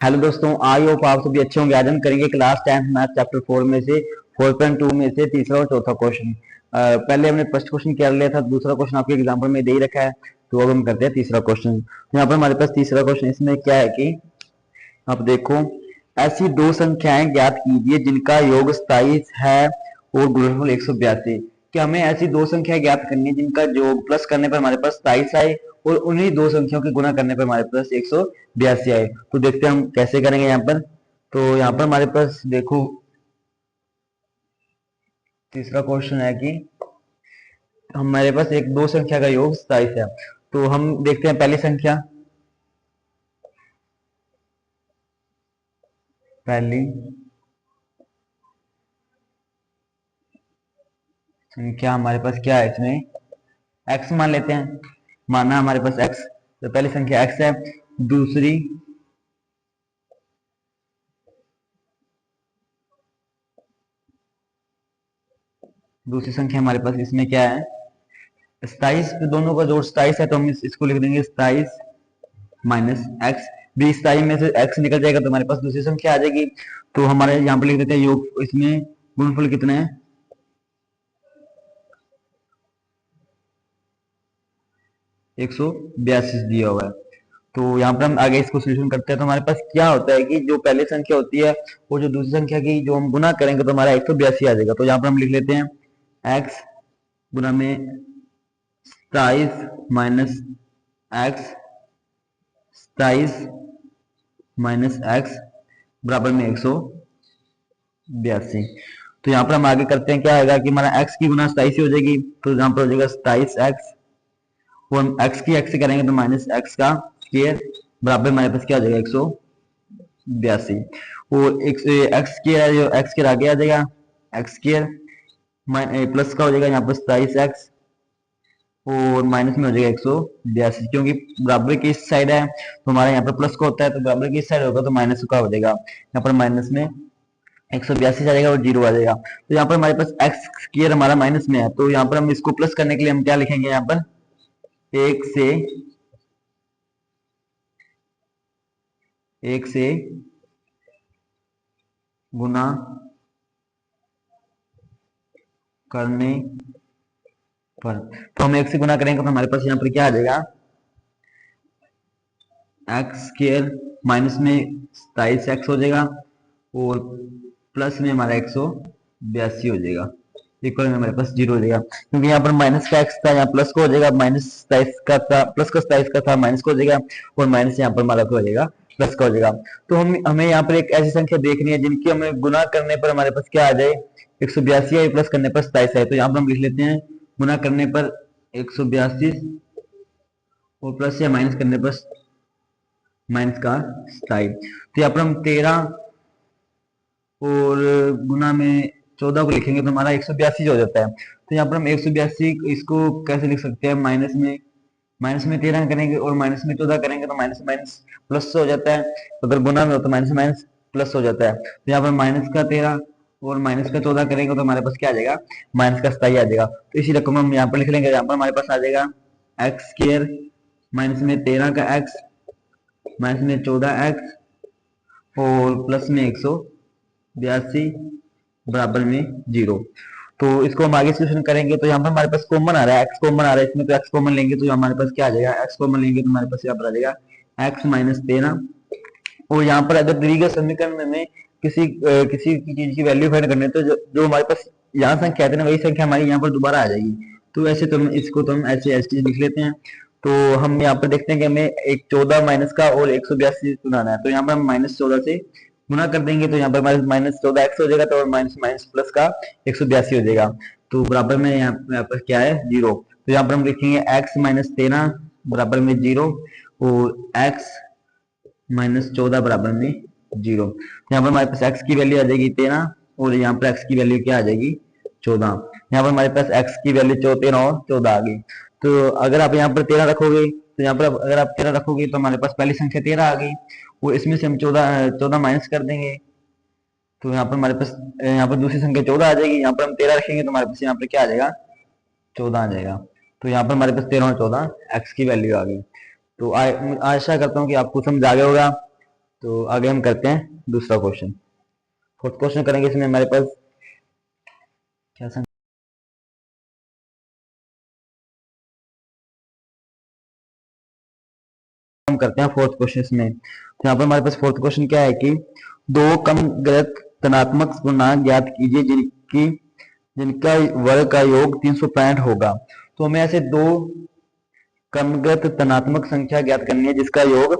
Hello दोस्तों, I hope आप सभी अच्छे होंगे। आज हम करेंगे क्लास 10th मैथ चैप्टर 4 में से 4.2 में से तीसरा और चौथा क्वेश्चन। पहले हमने फर्स्ट क्वेश्चन कर लिया था, दूसरा क्वेश्चन आपके एग्जाम्पल में दे ही रखा है। तो अब हम करते हैं तीसरा क्वेश्चन। यहाँ पर हमारे पास तीसरा क्वेश्चन इसमें क्या है कि आप देखो, ऐसी दो संख्याएं ज्ञात कीजिए जिनका योग 27 है और गुणनफल 182। कि हमें ऐसी दो संख्याएं ज्ञात करनी है जिनका योग प्लस करने पर हमारे पास 27 आए और उन्हीं दो संख्याओं के गुणा करने पर हमारे पास 182 आए। तो देखते हैं हम कैसे करेंगे यहाँ पर। तो यहाँ पर हमारे पास देखो, तीसरा क्वेश्चन है कि हमारे पास एक दो संख्या का योग 27 है। तो हम देखते हैं पहली संख्या हमारे पास क्या है, इसमें x मान लेते हैं। माना हमारे पास x, तो पहली संख्या x है। दूसरी दूसरी संख्या हमारे पास इसमें क्या है, 27। दोनों का जोड़ 27 है, तो हम इसको लिख देंगे 27 माइनस एक्स। भी 27 में से x निकल जाएगा तो हमारे पास दूसरी संख्या आ जाएगी। तो हमारे यहाँ पे लिख देते हैं योग, इसमें गुणनफल कितना है, 182 दिया हुआ है। तो यहाँ पर हम आगे इसको सोल्यूशन करते हैं। तो हमारे पास क्या होता है कि जो पहली संख्या होती है वो जो दूसरी संख्या की जो हम गुना करेंगे तो हमारा 182 आ जाएगा। तो यहाँ पर हम लिख लेते हैं x गुना में 27 माइनस एक्स, 27 माइनस एक्स बराबर में 182। तो यहाँ पर हम आगे करते हैं, क्या आएगा कि हमारा x की गुना 27 हो जाएगी। तो यहाँ पर हो जाएगा 27x और x की x से करेंगे तो माइनस एक्स का स्क्वायर बराबर हमारे पास क्या आ जाएगा 182। और एक्स स्क्वायर है जो एक्स स्क्वायर आगे आ जाएगा, एक्स स्क्वायर प्लस का हो जाएगा यहाँ पर 27x और माइनस में हो जाएगा 182, क्योंकि बराबर की इस साइड है तो हमारे यहाँ पर प्लस का होता है, तो बराबर की इस साइड होगा तो माइनस का हो जाएगा। यहाँ पर माइनस में 182 आ जाएगा और 0 आ जाएगा। तो यहाँ पर हमारे पास एक्स स्क्वायर हमारा माइनस में है, तो यहाँ पर हम इसको प्लस करने के लिए हम क्या लिखेंगे, यहाँ पर एक से गुना करने पर, तो हम एक से गुना करेंगे तो हमारे पास यहाँ पर क्या आ जाएगा, एक्स स्क्वायर माइनस में 27x हो जाएगा और प्लस में हमारा 182 हो जाएगा, इक्वल में हमारे पास 0 हो जाएगा। क्योंकि यहाँ पर माइनस का x था, यहाँ प्लस का हो जाएगा, माइनस 27 का था, प्लस का 27 का था, माइनस का हो जाएगा और माइनस यहाँ पर हमारा हो जाएगा प्लस का हो जाएगा। तो हमें यहाँ पर एक ऐसी संख्या देखनी है जिनकी हमें गुना करने पर हमारे पास क्या आ जाए, 182 आए, प्लस करने पर 27 आए। तो यहाँ पर हम लिख लेते हैं गुना करने पर 182 और प्लस या माइनस करने पर माइनस का 27। तो यहाँ पर हम 13 और गुना में 14 को लिखेंगे तो हमारा 182 हो जाता है। तो यहाँ पर हम 182 इसको कैसे लिख सकते हैं, माइनस में 13 करेंगे और माइनस में 14 करेंगे तो माइनस माइनस प्लस हो जाता है। तो अगर गुना में हो तो माइनस माइनस प्लस हो जाता है। तो यहाँ पर माइनस का 13 और माइनस का 14 करेंगे तो हमारे पास क्या आ जाएगा, माइनस का 27 आ जाएगा। तो इसी रकम हम यहाँ पर लिख लेंगे, यहाँ पर हमारे पास आ जाएगा एक्स स्क्वायर माइनस में 13 का एक्स माइनस में 14x और प्लस में 182 बराबर में 0। तो इसको हम आगे सोल्यूशन करेंगे। तो यहाँ पर हमारे पास कॉमन आ रहा है, x कॉमन आ रहा है इसमें, तो x कॉमन लेंगे तो हमारे पास क्या आ जाएगा, x कॉमन लेंगे तो हमारे पास यहाँ पर आ जाएगा x माइनस 13। और यहाँ पर अगर दी गए समीकरण में किसी चीज की वैल्यू फाइंड करने तो जो हमारे पास यहाँ संख्या है ना वही संख्या हमारी यहाँ पर दोबारा आ जाएगी। तो ऐसे तो हम ऐसे ऐसे लिख लेते हैं। तो हम यहाँ पर देखते हैं कि हमें एक 14 माइनस का और 182 बनाना है। तो यहाँ पर हम -14 से गुना कर देंगे तो यहाँ पर हमारे -14x हो जाएगा, तो माइनस माइनस प्लस का 182 हो जाएगा। तो बराबर में यहाँ पर क्या है 0। तो यहाँ पर हम लिखेंगे x माइनस 13 बराबर में 0 और x माइनस 14 बराबर में 0। यहाँ पर हमारे पास x की वैल्यू आ जाएगी 13 और यहाँ पर x की वैल्यू क्या आ जाएगी 14। यहाँ पर हमारे पास x की वैल्यू 13 और 14 आ गई। तो अगर आप यहाँ पर 13 रखोगे तो यहाँ पर अगर आप 13 रखोगे तो हमारे पास पहली संख्या 13 आ गई और इसमें से हम 14 माइनस कर देंगे तो यहाँ पर हमारे पास यहाँ पर दूसरी संख्या 14 आ जाएगी। यहाँ पर हम 13 रखेंगे तो हमारे पास यहाँ पर क्या आ जाएगा 14 आ जाएगा। तो यहाँ पर हमारे पास 13 और 14 एक्स की वैल्यू आ गई। तो आशा करता हूँ कि आपको समझ आ गया होगा। तो आगे हम करते हैं दूसरा क्वेश्चन। फोर्थ क्वेश्चन करेंगे, इसमें हमारे पास क्या हम करते हैं फोर्थ क्वेश्चन में। तो यहाँ पर हमारे पास फोर्थ क्वेश्चन क्या है कि दो कम गलत धनात्मक पूर्णांक ज्ञात कीजिए जिनकी जिनका वर्ग का योग 365 होगा। तो हमें ऐसे दो क्रमगत धनात्मक संख्या ज्ञात करनी है जिसका योग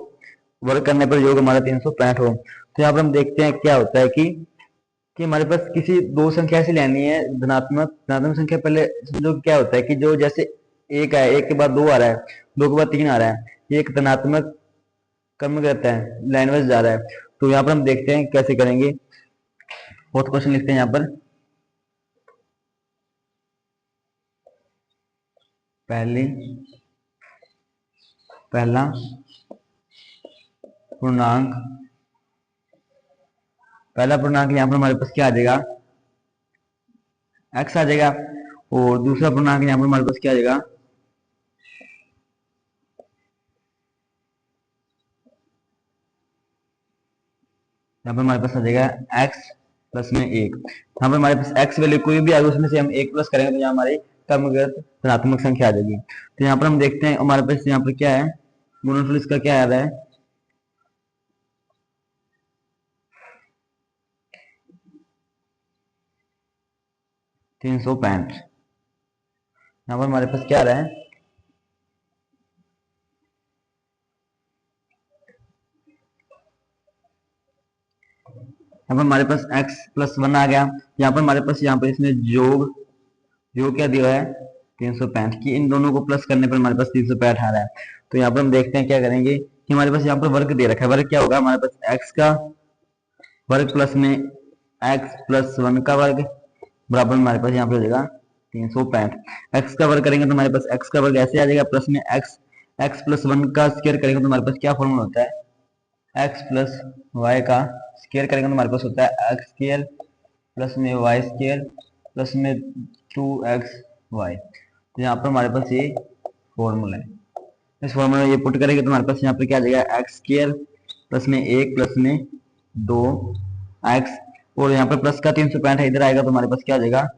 वर्ग करने पर योग हमारा 365 हो। तो यहाँ पर हम देखते हैं क्या होता है कि हमारे पास किसी दो संख्या ऐसी लेनी है धनात्मक धनात्मक संख्या। पहले समझो क्या होता है कि जो जैसे एक है, एक के बाद दो आ रहा है, दो के बाद तीन आ रहा है, ये एक धनात्मक क्रमगत है, लाइन वाइज जा रहा है। तो यहाँ पर हम देखते हैं कैसे करेंगे। फोर्थ क्वेश्चन लिखते हैं यहाँ पर, पहला पूर्णांक यहाँ पर हमारे पास क्या आ जाएगा, x आ जाएगा। और दूसरा पूर्णांक यहाँ पर हमारे पास क्या आ जाएगा, यहाँ पर हमारे पास आ जाएगा x प्लस में एक। यहाँ पर हमारे पास x वैल्यू कोई भी आएगा उसमें से हम एक प्लस करेंगे तो यहाँ हमारी क्रमगत धनात्मक संख्या आ जाएगी। तो यहाँ पर हम देखते हैं हमारे पास यहाँ पर क्या है, गुणनफल इसका क्या आ रहा है, तीन सौ पैंठ। यहाँ पर हमारे पास क्या आ रहा है, यहाँ पर हमारे पास x प्लस वन आ गया। यहाँ पर हमारे पास यहाँ पर इसमें योग क्या दिया है 365 की, इन दोनों को प्लस करने पर हमारे पास 365 आ रहा है। तो यहाँ पर हम देखते हैं क्या करेंगे कि हमारे पास यहाँ पर वर्ग दे रखा है। वर्ग क्या होगा, हमारे पास x का वर्ग प्लस में x प्लस वन का वर्ग बराबर हमारे पास यहाँ पर हो जाएगा 365। x का वर्ग करेंगे तो हमारे पास x का वर्ग ऐसे आ जाएगा, प्लस में x प्लस वन का स्क्वायर करेंगे तो हमारे पास क्या फॉर्मूला होता है, x प्लस वाई का स्क्वायर करेंगे तो हमारे पास होता है x स्क्वायर प्लस में y स्क्वायर प्लस में 2xy। तो यहाँ पर हमारे पास ये फॉर्मूला है। इस फॉर्मूला में ये पुट करेंगे तो हमारे पास यहाँ पर क्या आ जाएगा, एक्स स्क्वायर प्लस में एक प्लस में दो एक्स, और यहाँ पर प्लस का 365 इधर आएगा तो हमारे पास क्या आ जाएगा,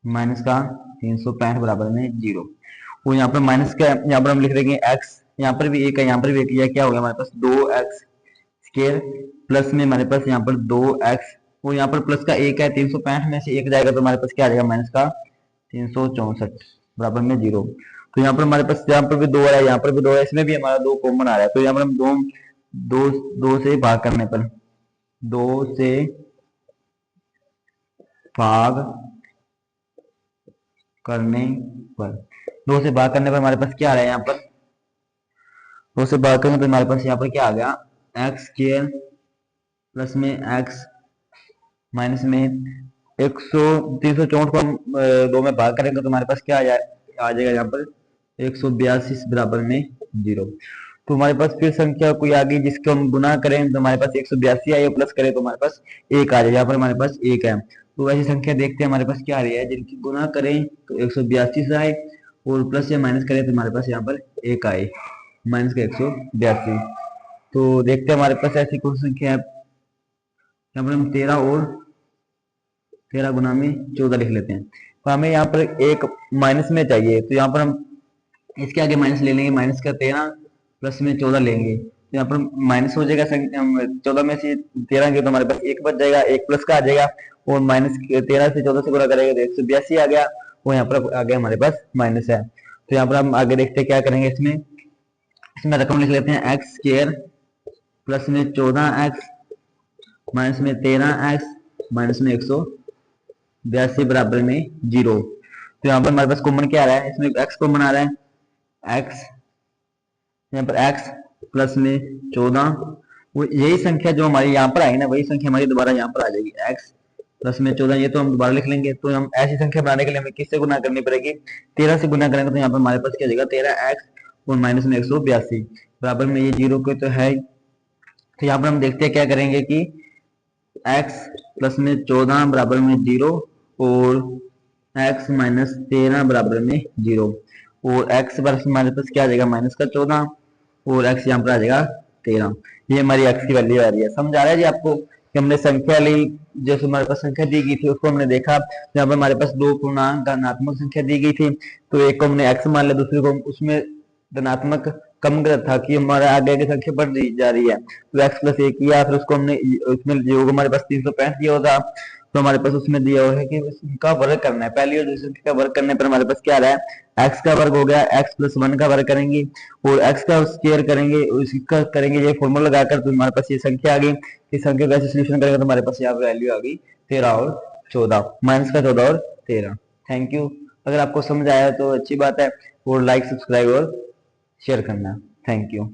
माइनस का 365 बराबर में जीरो। और यहाँ पर माइनस का यहाँ पर हम लिख देंगे एक्स, यहाँ पर भी एक है, यहाँ पर भी एक, यह क्या हो गया हमारे पास 2x स्क्वायर प्लस में हमारे पास यहाँ पर 2x, और यहाँ पर प्लस का एक है, 365 में से एक जाएगा तो हमारे पास क्या आ जाएगा, माइनस का 364 बराबर में जीरो। तो यहाँ पर हमारे पास यहाँ पर भी दो है, यहाँ पर भी दो है, इसमें भी हमारा दो कॉमन आ रहा है। तो यहाँ पर हम दो से भाग करने पर, दो से भाग करने पर हमारे पास क्या आ रहा है, यहाँ पर दो से भाग करने पर हमारे पास यहाँ पर क्या आ गया, एक्स स्क्वायर प्लस में एक्स माइनस में 364 को हम दो में भाग करेंगे तो हमारे पास क्या आ जाएगा यहाँ पर 182 बराबर में जीरो। तो हमारे पास फिर संख्या कोई आ गई जिसको हम गुना करें तो हमारे पास 182 आई, प्लस करें तो हमारे पास एक आ जाए, यहाँ पर हमारे पास एक है। तो ऐसी संख्या देखते हैं हमारे पास क्या आ रही है, जिनकी गुना करें तो 182 से आए और प्लस या माइनस करें तो हमारे पास यहाँ पर एक आए, माइनस का 182। तो देखते हैं हमारे पास ऐसी कौन सी संख्या है, यहाँ पर हम 13 गुना में 14 लिख लेते हैं। तो हमें यहाँ पर एक माइनस में चाहिए, तो यहाँ पर हम इसके आगे माइनस ले लेंगे, माइनस का 13 प्लस में 14 लेंगे तो यहाँ पर माइनस हो जाएगा 14 में से 13 के तो हमारे पास एक बच जाएगा, एक प्लस का आ जाएगा, और माइनस 13 से 14 से गुणा करेंगे तो 182 आ गया, और यहाँ पर आगे हमारे पास माइनस है। तो यहाँ पर हम आगे देखते हैं क्या करेंगे, इसमें रकम लिख लेते हैं एक्स स्क्वायर प्लस में 14x माइनस में 13x माइनस में 182 बराबर में जीरो। तो यहाँ पर हमारे पास कॉमन क्या आ रहा है, इसमें x कॉमन आ रहा है, x यहाँ पर x प्लस में 14, वो यही संख्या जो हमारी यहाँ पर आएगी ना वही संख्या हमारी दोबारा यहाँ पर आ जाएगी, x प्लस में 14, ये तो हम दोबारा लिख लेंगे। तो हम ऐसी संख्या बनाने के लिए हमें किससे गुना करनी पड़ेगी, 13 से गुना करेंगे तो यहाँ पर हमारे पास क्या जाएगा 13x और माइनस में 182 बराबर में ये जीरो के तो है। तो यहाँ पर हम देखते हैं क्या करेंगे कि x प्लस में 14 बराबर में जीरो और x माइनस 13 बराबर में जीरो, और x बराबर हमारे पास क्या आ जाएगा माइनस का 14 और x यहाँ पर आ जाएगा 13। ये हमारी एक्स की वैल्यू आ रही है। समझ आ रहा है जी आपको कि हमने संख्या ली, जैसे हमारे पास संख्या दी गई थी उसको हमने देखा, यहाँ पर हमारे पास दो पूर्णांक धनात्मक संख्या दी गई थी, तो एक को हमने एक्स मान लिया, दूसरे को उसमें धनात्मक कम गलत था कि हमारे आगे की संख्या बढ़ जा रही है, तो एक्स प्लस एक किया, फिर उसको हमने उसमें योग हमारे पास 365 दिया होगा, तो हमारे पास उसमें दिया हुआ है कि उनका वर्ग करना है। पहली और दूसरी संख्या का वर्ग करने पर हमारे पास क्या आ रहा है, एक्स का वर्ग हो गया, एक्स प्लस 1 का वर्ग करेंगे और एक्स का स्क्वायर करेंगे, उसका करेंगे ये फॉर्मूला लगाकर, तो हमारे पास ये संख्या आ गई। इस संख्या का सोल्यूशन करेंगे तो हमारे पास यहाँ वैल्यू आ गई 13 और 14, माइनस का 14 और 13। Thank you. अगर आपको समझ आया तो अच्छी बात है, और लाइक सब्सक्राइब और शेयर करना। Thank you.